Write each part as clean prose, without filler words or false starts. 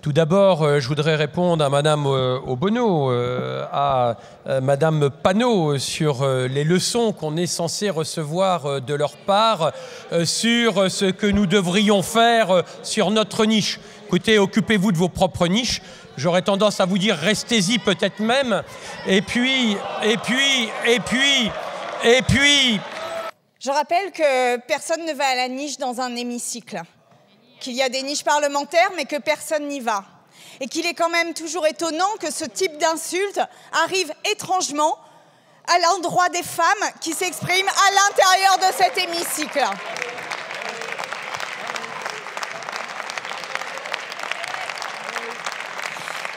Tout d'abord, je voudrais répondre à Madame Obono, à Madame Panot sur les leçons qu'on est censé recevoir de leur part sur ce que nous devrions faire sur notre niche. Écoutez, occupez-vous de vos propres niches. J'aurais tendance à vous dire, restez-y peut-être même. Et puis... Je rappelle que personne ne va à la niche dans un hémicycle. Qu'il y a des niches parlementaires, mais que personne n'y va. Et qu'il est quand même toujours étonnant que ce type d'insulte arrive étrangement à l'endroit des femmes qui s'expriment à l'intérieur de cet hémicycle.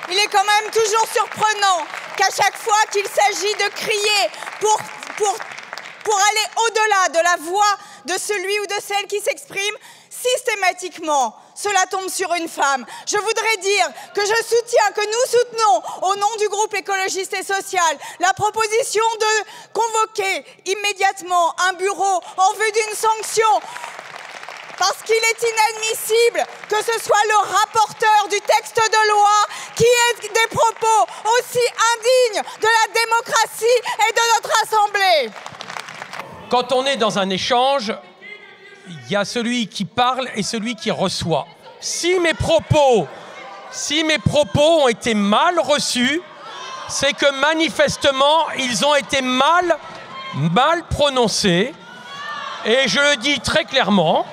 Il est quand même toujours surprenant qu'à chaque fois qu'il s'agit de crier pour aller au-delà de la voix de celui ou de celle qui s'exprime, systématiquement, cela tombe sur une femme. Je voudrais dire que que nous soutenons, au nom du groupe écologiste et social, la proposition de convoquer immédiatement un bureau en vue d'une sanction. Parce qu'il est inadmissible que ce soit le rapporteur du texte de loi qui ait des propos aussi indignes de la démocratie et de notre Assemblée. Quand on est dans un échange, il y a celui qui parle et celui qui reçoit. Si mes propos ont été mal reçus, c'est que manifestement, ils ont été mal prononcés. Et je le dis très clairement,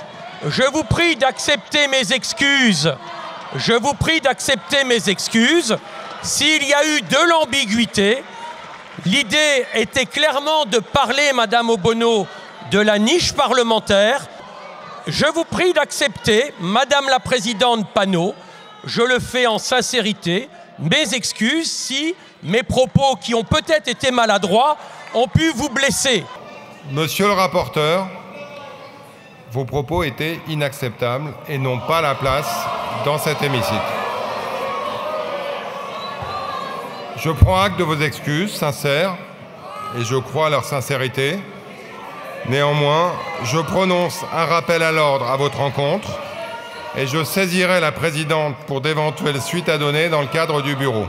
je vous prie d'accepter mes excuses. Je vous prie d'accepter mes excuses. S'il y a eu de l'ambiguïté, l'idée était clairement de parler, Madame Obono, de la niche parlementaire. Je vous prie d'accepter, Madame la Présidente Panot, je le fais en sincérité, mes excuses si mes propos, qui ont peut-être été maladroits, ont pu vous blesser. Monsieur le rapporteur, vos propos étaient inacceptables et n'ont pas la place dans cet hémicycle. Je prends acte de vos excuses sincères et je crois à leur sincérité. Néanmoins, je prononce un rappel à l'ordre à votre encontre et je saisirai la présidente pour d'éventuelles suites à donner dans le cadre du bureau.